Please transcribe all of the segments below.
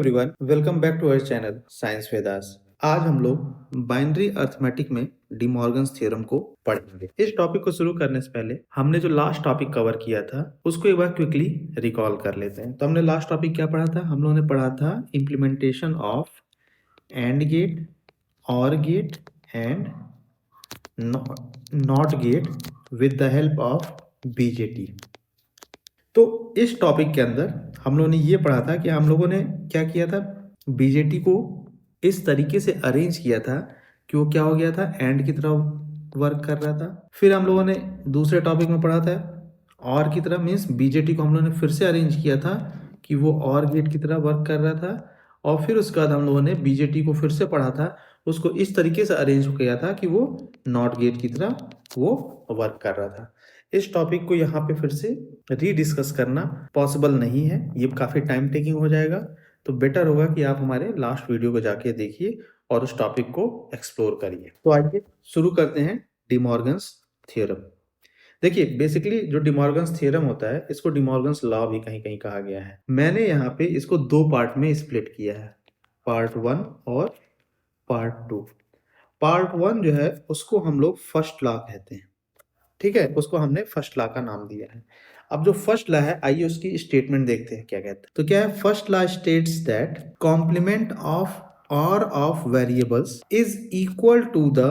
Everyone, welcome back to our channel Science Vedas. आज हम लोग बाइनरी अर्थमेटिक में डिमॉर्गन्स थ्योरम को पढ़ेंगे। इस टॉपिक को शुरू करने से पहले हमने जो लास्ट टॉपिक कवर किया था उसको एक बार क्विकली रिकॉल कर लेते हैं। तो हमने लास्ट टॉपिक क्या पढ़ा था? हम लोगों ने पढ़ा था implementation of and gate, or gate and not gate with the help of BJT. तो इस टॉपिक के अंदर हम लोगों ने ये पढ़ा था कि हम लोगों ने क्या किया था, बीजेटी को इस तरीके से अरेंज किया था कि वो क्या हो गया था, एंड की तरह वर्क कर रहा था। फिर हम लोगों ने दूसरे टॉपिक में पढ़ा था और की तरह, मीन्स बीजेटी को हम लोगों ने फिर से अरेंज किया था कि वो और गेट की तरह वर्क कर रहा था। और फिर उसके बाद हम लोगों ने बीजेटी को फिर से पढ़ा था, उसको इस तरीके से अरेंज किया था कि वो नॉट गेट की तरह वो वर्क कर रहा था। इस टॉपिक को यहाँ पे फिर से रीडिस्कस करना पॉसिबल नहीं है, ये काफ़ी टाइम टेकिंग हो जाएगा। तो बेटर होगा कि आप हमारे लास्ट वीडियो को जाके देखिए और उस टॉपिक को एक्सप्लोर करिए। तो आइए शुरू करते हैं डिमॉर्गन्स थ्योरम। देखिए, बेसिकली जो डिमॉर्गन्स थ्योरम होता है, इसको डिमॉर्गन्स लॉ भी कहीं कहीं कहा गया है। मैंने यहाँ पे इसको दो पार्ट में स्प्लिट किया है, पार्ट 1 और पार्ट 2। पार्ट 1 जो है उसको हम लोग फर्स्ट लॉ कहते हैं, ठीक है, उसको हमने फर्स्ट लॉ का नाम दिया है। अब जो फर्स्ट लॉ है, आइए उसकी स्टेटमेंट देखते हैं क्या कहते हैं। तो क्या है, first law states that complement of or of variables is equal to the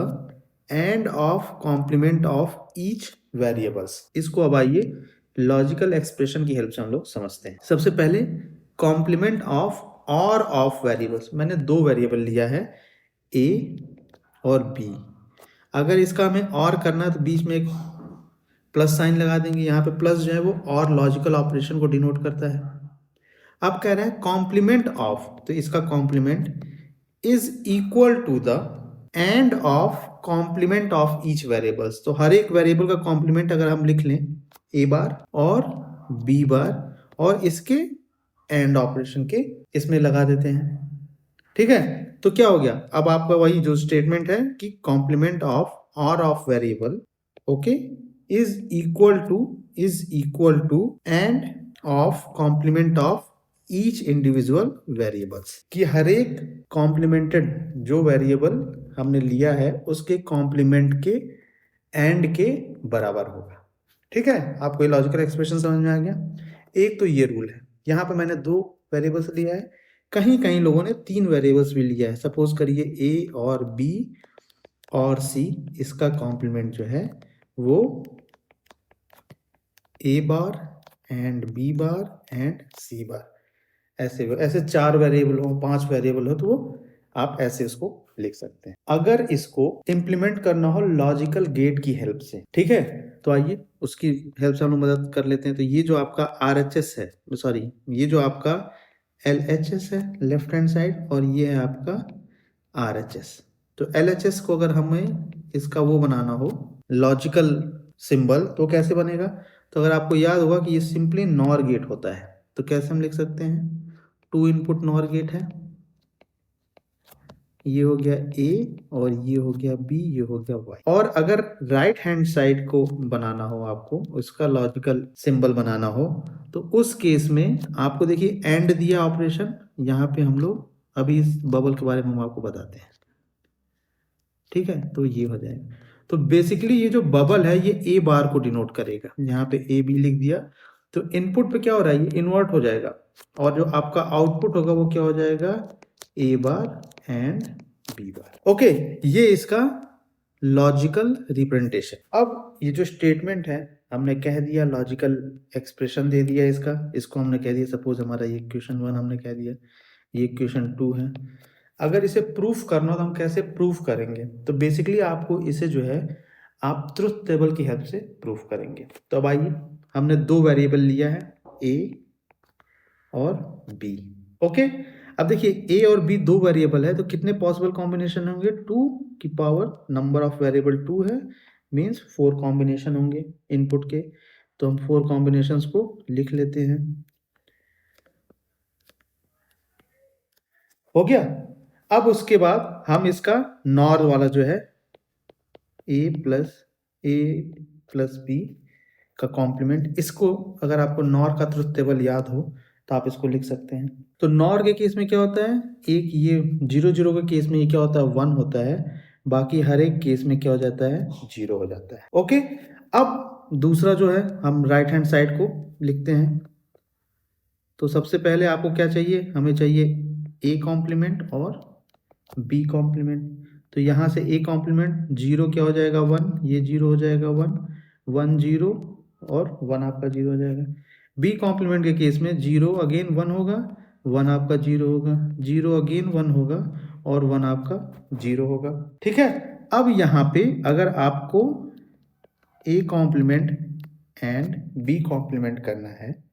and of complement of each variables. इसको अब आइए लॉजिकल एक्सप्रेशन की हेल्प से हम लोग समझते हैं। सबसे पहले complement of or of variables, मैंने दो वेरिएबल लिया है ए और बी। अगर इसका हमें और करना है तो बीच में एक प्लस साइन लगा देंगे। यहाँ पे प्लस जो है वो और लॉजिकल ऑपरेशन को डिनोट करता है। अब कह रहा है कॉम्प्लीमेंट ऑफ, तो इसका complement is equal to the and of complement of each variables. तो हर एक वेरिएबल का कॉम्प्लीमेंट अगर हम लिख लें ए बार और बी बार और इसके एंड ऑपरेशन के इसमें लगा देते हैं, ठीक है। तो क्या हो गया, अब आपका वही जो स्टेटमेंट है कि complement of or of variable, okay, is equal to and of complement of each individual variables, कि हर एक कॉम्प्लीमेंटेड जो वेरिएबल हमने लिया है उसके कॉम्प्लीमेंट के एंड के बराबर होगा, ठीक है। आपको ये लॉजिकल एक्सप्रेशन समझ में आ गया। एक तो ये रूल है। यहाँ पे मैंने दो वेरिएबल्स लिया है, कहीं कहीं लोगों ने तीन वेरिएबल्स भी लिया है। सपोज करिए ए और बी और सी, इसका कॉम्प्लीमेंट जो है वो ए बार एंड बी बार एंड सी बार, ऐसे ऐसे चार वेरिएबल हो, पांच वेरिएबल हो, तो वो आप ऐसे इसको लिख सकते हैं। अगर इसको इंप्लीमेंट करना हो लॉजिकल गेट की हेल्प से, ठीक है, तो आइए उसकी हेल्प से हम लोग मदद कर लेते हैं। तो ये जो आपका RHS है, सॉरी, ये जो आपका LHS है लेफ्ट हैंड साइड, और ये है आपका RHS। तो LHS को अगर हमें इसका वो बनाना हो लॉजिकल सिंबल, तो कैसे बनेगा? तो अगर आपको याद होगा कि ये सिंपली नॉर गेट होता है, तो कैसे हम लिख सकते हैं, 2 इनपुट नॉर गेट है, ये हो गया A और ये हो गया B, ये हो गया Y। और अगर राइट हैंड साइड को बनाना हो, आपको उसका लॉजिकल सिंबल बनाना हो, तो उस केस में आपको देखिए एंड दिया ऑपरेशन, यहाँ पे हम लोग अभी इस बबल के बारे में हम आपको बताते हैं, ठीक है। तो ये हो जाएगा। तो बेसिकली ये जो बबल है ये ए बार को डिनोट करेगा, यहाँ पे ए बी लिख दिया। तो इनपुट पे क्या हो रहा है, ये इन्वर्ट हो जाएगा, और जो आपका आउटपुट होगा वो क्या हो जाएगा, ए बार एंड बी बार, ओके। ये इसका लॉजिकल रिप्रेजेंटेशन। अब ये जो स्टेटमेंट है हमने कह दिया, लॉजिकल एक्सप्रेशन दे दिया इसको हमने कह दिया, सपोज हमारा ये क्वेश्चन 1 हमने कह दिया, ये क्वेश्चन 2 है। अगर इसे प्रूफ करना हो तो हम कैसे प्रूफ करेंगे? तो बेसिकली आपको इसे जो है आप ट्रुथ टेबल की हेल्प से प्रूफ करेंगे। तो अब आइए, हमने दो वेरिएबल लिया है ए और बी, ओके। अब देखिए ए और बी दो वेरिएबल है, तो कितने पॉसिबल कॉम्बिनेशन होंगे, 2 की पावर नंबर ऑफ वेरिएबल 2 है, मीन्स 4 कॉम्बिनेशन होंगे इनपुट के। तो हम 4 कॉम्बिनेशंस को लिख लेते हैं, हो गया। अब उसके बाद हम इसका नॉर वाला जो है ए प्लस बी का कॉम्प्लीमेंट, इसको अगर आपको नॉर का ट्रुथ टेबल याद हो तो आप इसको लिख सकते हैं, तो नॉर के केस में क्या होता है, एक ये 0 0 के केस में ये क्या होता है 1 होता है, बाकी हर एक केस में क्या हो जाता है 0 हो जाता है। ओके, अब दूसरा जो है हम राइट हैंड साइड को लिखते हैं। तो सबसे पहले आपको क्या चाहिए, हमें चाहिए ए कॉम्प्लीमेंट और बी कॉम्प्लीमेंट। तो यहाँ से ए कॉम्प्लीमेंट 0 क्या हो जाएगा 1, ये 0 हो जाएगा 1 1 0 और 1 आपका 0 हो जाएगा। बी कॉम्प्लीमेंट के केस में 0 अगेन 1 होगा, 1 आपका 0 होगा, 0 अगेन 1 होगा और 1 आपका 0 होगा। ठीक है, अब यहाँ पे अगर आपको A complement and B complement करना है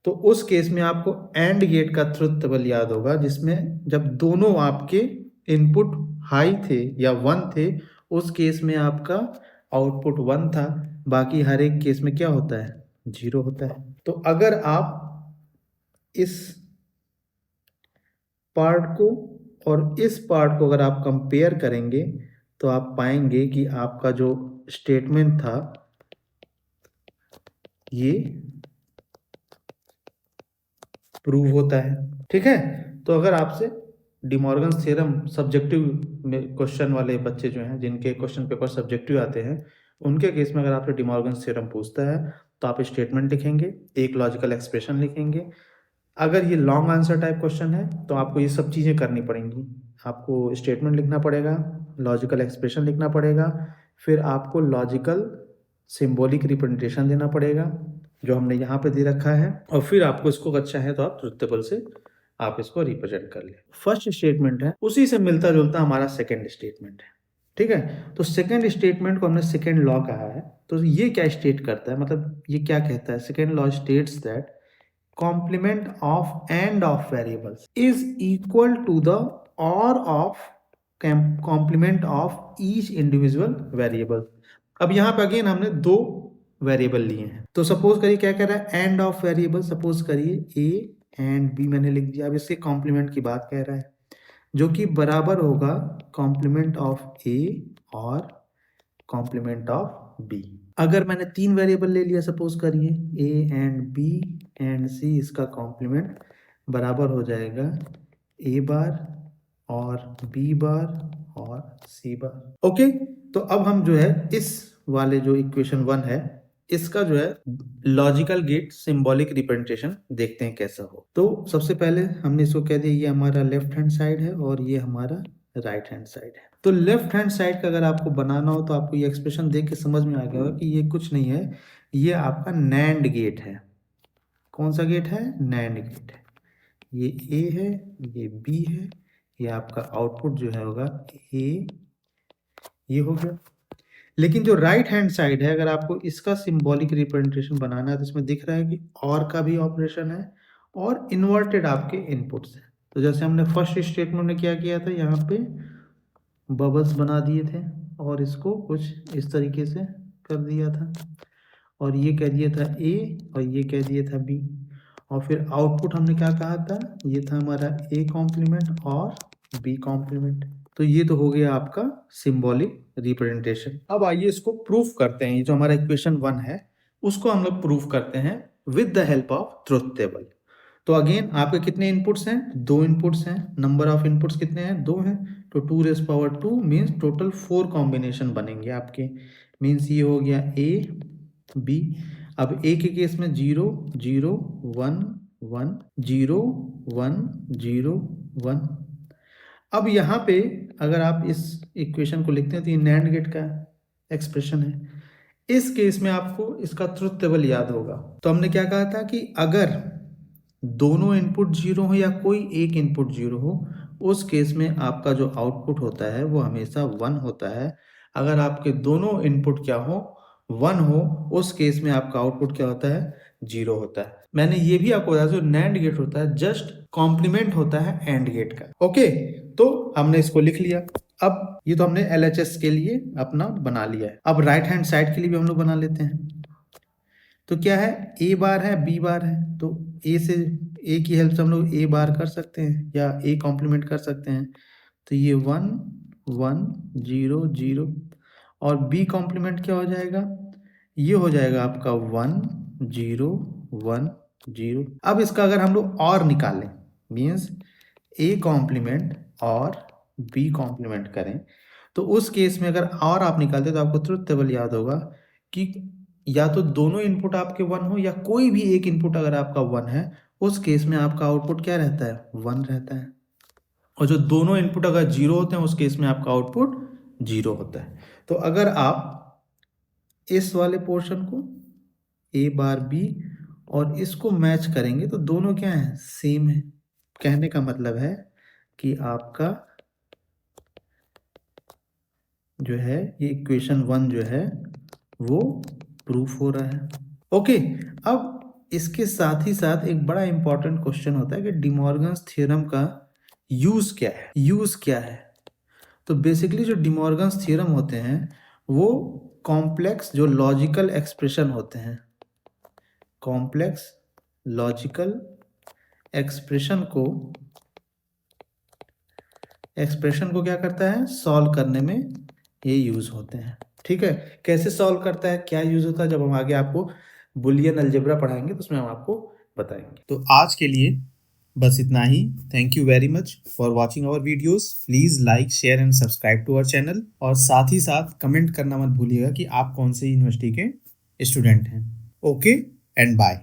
तो उस केस में आपको एंड गेट का ट्रुथ टेबल याद होगा, जिसमें जब दोनों आपके इनपुट हाई थे या 1 थे, उस केस में आपका आउटपुट 1 था, बाकी हर एक केस में क्या होता है 0 होता है। तो अगर आप इस पार्ट को और इस पार्ट को अगर आप कंपेयर करेंगे तो आप पाएंगे कि आपका जो स्टेटमेंट था ये प्रूव होता है। ठीक है, तो अगर आपसे डिमॉर्गन्स थ्योरम सब्जेक्टिव में क्वेश्चन वाले बच्चे जो हैं, जिनके क्वेश्चन पेपर सब्जेक्टिव आते हैं, उनके केस में अगर आपसे डिमॉर्गन्स थ्योरम पूछता है तो आप स्टेटमेंट लिखेंगे, एक लॉजिकल एक्सप्रेशन लिखेंगे। अगर ये लॉन्ग आंसर टाइप क्वेश्चन है तो आपको ये सब चीज़ें करनी पड़ेंगी। आपको स्टेटमेंट लिखना पड़ेगा, लॉजिकल एक्सप्रेशन लिखना पड़ेगा, फिर आपको लॉजिकल सिंबॉलिक रिप्रेजेंटेशन देना पड़ेगा जो हमने यहाँ पे दे रखा है, और फिर आपको इसको अच्छा है तो आप ट्रुथ टेबल से आप इसको रिप्रेजेंट कर ले। फर्स्ट स्टेटमेंट है, उसी से मिलता जुलता हमारा सेकेंड स्टेटमेंट है। ठीक है, तो सेकेंड स्टेटमेंट को हमने सेकेंड लॉ कहा है। तो ये क्या स्टेट करता है, मतलब ये क्या कहता है, second law states that complement of and of variables is equal to the or of complement of each individual variable। अब यहाँ पे अगेन हमने दो वेरिएबल लिए हैं, तो सपोज करिए क्या कह रहा है एंड ऑफ वेरिएबल, सपोज करिए ए एंड बी मैंने लिख दिया। अब इसके कॉम्प्लीमेंट की बात कह रहा है जो कि बराबर होगा कॉम्प्लीमेंट ऑफ ए और कॉम्प्लीमेंट ऑफ बी। अगर मैंने तीन वेरिएबल ले लिया, सपोज करिए ए एंड बी एंड सी, इसका कॉम्प्लीमेंट बराबर हो जाएगा ए बार और बी बार और सी बार। ओके, तो अब हम जो है इस वाले जो इक्वेशन 1 है इसका जो है लॉजिकल गेट सिंबॉलिक रिप्रेजेंटेशन देखते हैं कैसा हो। तो सबसे पहले हमने इसको कह दिया ये हमारा लेफ्ट हैंड साइड है और ये हमारा राइट हैंड साइड है। तो लेफ्ट हैंड साइड का अगर आपको बनाना हो तो आपको ये एक्सप्रेशन देख के समझ में आ गया होगा कि ये कुछ नहीं है, ये आपका नैंड गेट है। कौन सा गेट है, नैंड गेट है। ये ए है, ये बी है, ये आपका आउटपुट जो है होगा ए, ये हो गया। लेकिन जो राइट हैंड साइड है, अगर आपको इसका सिंबॉलिक रिप्रेजेंटेशन बनाना है तो इसमें दिख रहा है कि और का भी ऑपरेशन है और इन्वर्टेड आपके इनपुट्स हैं। तो जैसे हमने फर्स्ट स्टेटमेंट में क्या किया था, यहाँ पे बबल्स बना दिए थे और इसको कुछ इस तरीके से कर दिया था, और ये कह दिया था ए और ये कह दिया था बी, और फिर आउटपुट हमने क्या कहा था, ये था हमारा ए कॉम्प्लीमेंट और बी कॉम्प्लीमेंट। तो ये तो हो गया आपका सिंबॉलिक रिप्रेजेंटेशन। अब आइए इसको प्रूफ करते हैं। ये जो हमारा इक्वेशन 1 है उसको हम लोग प्रूफ करते हैं with the help of truth table. तो अगेन आपके कितने इनपुट्स हैं, दो इनपुट्स हैं। नंबर ऑफ इनपुट्स कितने हैं, दो हैं। तो 2⁻² मीन्स टोटल 4 कॉम्बिनेशन बनेंगे आपके। मीन्स ये हो गया ए बी। अब ए के केस में 0 0 1 1 0 1 0 1। अब यहाँ पे अगर आप इस इक्वेशन को लिखते हैं तो ये नैंड गेट का एक्सप्रेशन है। इस केस में आपको इसका ट्रुथ टेबल याद होगा। तो हमने क्या कहा था कि अगर दोनों इनपुट 0 हो या कोई एक इनपुट 0 हो, उस केस में आपका जो आउटपुट होता है वो हमेशा 1 होता है। अगर आपके दोनों इनपुट क्या हो, 1 हो, उस केस में आपका आउटपुट क्या होता है, 0 होता है। मैंने ये भी आपको बताया जो नैंड गेट होता है जस्ट कॉम्प्लीमेंट होता है एंड गेट का। ओके, तो हमने इसको लिख लिया। अब ये तो हमने LHS के लिए अपना बना लिया है। अब राइट हैंड साइड के लिए भी हम लोग बना लेते हैं। तो क्या है, ए बार है बी बार है, तो ए से ए की हेल्प से हम लोग ए बार कर सकते हैं या ए कॉम्प्लीमेंट कर सकते हैं। तो ये 1 1 0 0 और बी कॉम्प्लीमेंट क्या हो जाएगा, ये हो जाएगा आपका 1 0 1 0। अब इसका अगर हम लोग और निकालें मीन्स ए कॉम्प्लीमेंट और बी कॉम्प्लीमेंट करें, तो उस केस में अगर और आप निकालते तो आपको ट्रुथ टेबल याद होगा कि या तो दोनों इनपुट आपके 1 हो या कोई भी एक इनपुट अगर आपका 1 है, उस केस में आपका आउटपुट क्या रहता है? 1 रहता है। और जो दोनों इनपुट अगर 0 होते हैं, उस केस में आपका आउटपुट 0 होता है। तो अगर आप इस वाले पोर्शन को ए बार बी और इसको मैच करेंगे तो दोनों क्या है? सेम है। कहने का मतलब है कि आपका जो है ये इक्वेशन 1 जो है वो प्रूफ हो रहा है। ओके, अब इसके साथ ही साथ एक बड़ा इंपॉर्टेंट क्वेश्चन होता है कि डिमॉर्गन्स थ्योरम का यूज क्या है? यूज क्या है? तो बेसिकली जो डिमॉर्गन्स थ्योरम होते हैं वो कॉम्प्लेक्स जो लॉजिकल एक्सप्रेशन होते हैं, कॉम्प्लेक्स लॉजिकल एक्सप्रेशन को क्या करता है? सॉल्व करने में ये यूज होते हैं। ठीक है, कैसे सॉल्व करता है, क्या यूज होता है, जब हम आगे आपको बुलियन अलजेब्रा पढ़ाएंगे तो उसमें हम आपको बताएंगे। तो आज के लिए बस इतना ही। Thank you very much for watching our videos. Please like, share and subscribe to our channel, और साथ ही साथ कमेंट करना मत भूलिएगा कि आप कौन से यूनिवर्सिटी के स्टूडेंट हैं। Okay and bye.